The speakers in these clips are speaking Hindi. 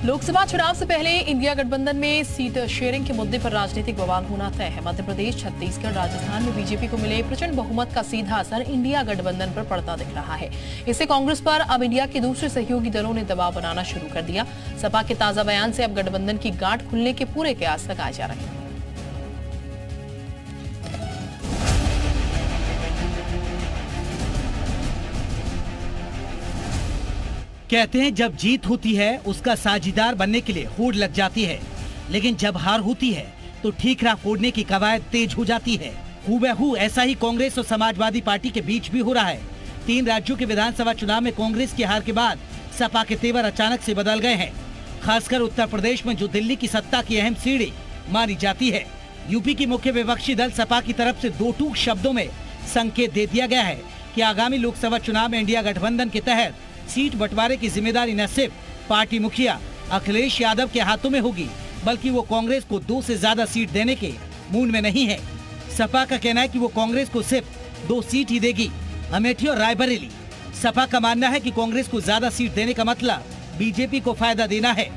लोकसभा चुनाव से पहले इंडिया गठबंधन में सीट शेयरिंग के मुद्दे पर राजनीतिक बवाल होना तय है। मध्य प्रदेश, छत्तीसगढ़, राजस्थान में बीजेपी को मिले प्रचंड बहुमत का सीधा असर इंडिया गठबंधन पर पड़ता दिख रहा है। इससे कांग्रेस पर अब इंडिया के दूसरे सहयोगी दलों ने दबाव बनाना शुरू कर दिया। सपा के ताजा बयान से अब गठबंधन की गांठ खुलने के पूरे कयास लगाए जा रहे हैं। कहते हैं जब जीत होती है उसका साझीदार बनने के लिए होड़ लग जाती है, लेकिन जब हार होती है तो ठीकरा फोड़ने की कवायद तेज हो जाती है। हूबहू ऐसा ही कांग्रेस और समाजवादी पार्टी के बीच भी हो रहा है। 3 राज्यों के विधानसभा चुनाव में कांग्रेस की हार के बाद सपा के तेवर अचानक से बदल गए हैं। खासकर उत्तर प्रदेश में जो दिल्ली की सत्ता की अहम सीढ़ी मानी जाती है। यूपी की मुख्य विपक्षी दल सपा की तरफ से 2 टूक शब्दों में संकेत दे दिया गया है कि आगामी लोकसभा चुनाव में इंडिया गठबंधन के तहत सीट बंटवारे की जिम्मेदारी न सिर्फ पार्टी मुखिया अखिलेश यादव के हाथों में होगी, बल्कि वो कांग्रेस को 2 से ज्यादा सीट देने के मूड में नहीं है। सपा का कहना है कि वो कांग्रेस को सिर्फ 2 सीट ही देगी, अमेठी और रायबरेली। सपा का मानना है कि कांग्रेस को ज्यादा सीट देने का मतलब बीजेपी को फायदा देना है।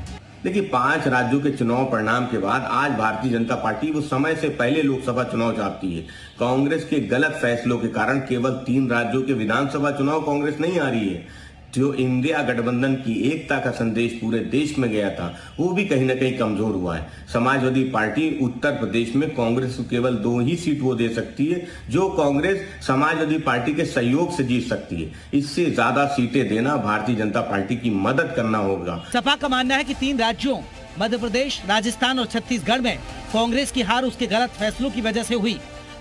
देखिए, 5 राज्यों के चुनाव परिणाम के बाद आज भारतीय जनता पार्टी वो समय से पहले लोकसभा चुनाव चाहती है। कांग्रेस के गलत फैसलों के कारण केवल 3 राज्यों के विधानसभा चुनाव कांग्रेस नहीं आ रही है। जो इंडिया गठबंधन की एकता का संदेश पूरे देश में गया था, वो भी कहीं न कहीं कमजोर हुआ है। समाजवादी पार्टी उत्तर प्रदेश में कांग्रेस को केवल 2 ही सीट वो दे सकती है, जो कांग्रेस समाजवादी पार्टी के सहयोग से जीत सकती है। इससे ज्यादा सीटें देना भारतीय जनता पार्टी की मदद करना होगा। सपा का मानना है कि 3 राज्यों मध्य प्रदेश, राजस्थान और छत्तीसगढ़ में कांग्रेस की हार उसके गलत फैसलों की वजह से हुई।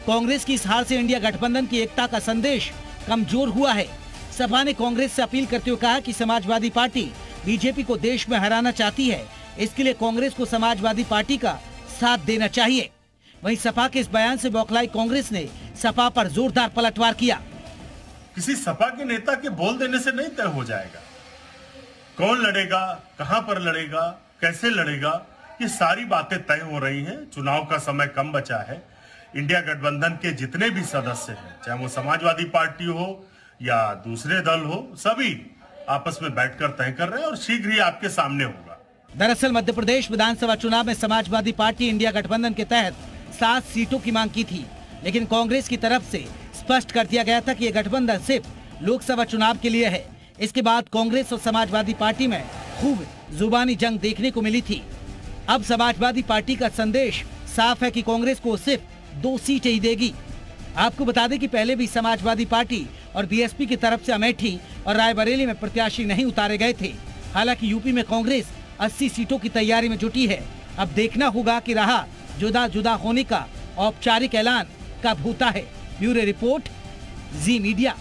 कांग्रेस की इस हार से इंडिया गठबंधन की एकता का संदेश कमजोर हुआ है। सपा ने कांग्रेस से अपील करते हुए कहा कि समाजवादी पार्टी बीजेपी को देश में हराना चाहती है, इसके लिए कांग्रेस को समाजवादी पार्टी का साथ देना चाहिए। वहीं सपा के इस बयान से बौखलाई कांग्रेस ने सपा पर जोरदार पलटवार किया। किसी सपा के नेता के बोल देने से नहीं तय हो जाएगा। कौन लड़ेगा, कहां पर लड़ेगा, कैसे लड़ेगा, ये सारी बातें तय हो रही हैं। चुनाव का समय कम बचा है। इंडिया गठबंधन के जितने भी सदस्य हैं, चाहे वो समाजवादी पार्टी हो या दूसरे दल हो, सभी आपस में बैठकर तय कर रहे हैं और शीघ्र ही आपके सामने होगा। दरअसल मध्य प्रदेश विधानसभा चुनाव में समाजवादी पार्टी इंडिया गठबंधन के तहत 7 सीटों की मांग की थी, लेकिन कांग्रेस की तरफ से स्पष्ट कर दिया गया था कि ये गठबंधन सिर्फ लोकसभा चुनाव के लिए है। इसके बाद कांग्रेस और समाजवादी पार्टी में खूब जुबानी जंग देखने को मिली थी। अब समाजवादी पार्टी का संदेश साफ है कि कांग्रेस को सिर्फ 2 सीटें ही देगी। आपको बता दें कि पहले भी समाजवादी पार्टी और बीएसपी की तरफ से अमेठी और रायबरेली में प्रत्याशी नहीं उतारे गए थे। हालांकि यूपी में कांग्रेस 80 सीटों की तैयारी में जुटी है। अब देखना होगा कि राह जुदा जुदा होने का औपचारिक ऐलान कब होता है। ब्यूरो रिपोर्ट, जी मीडिया।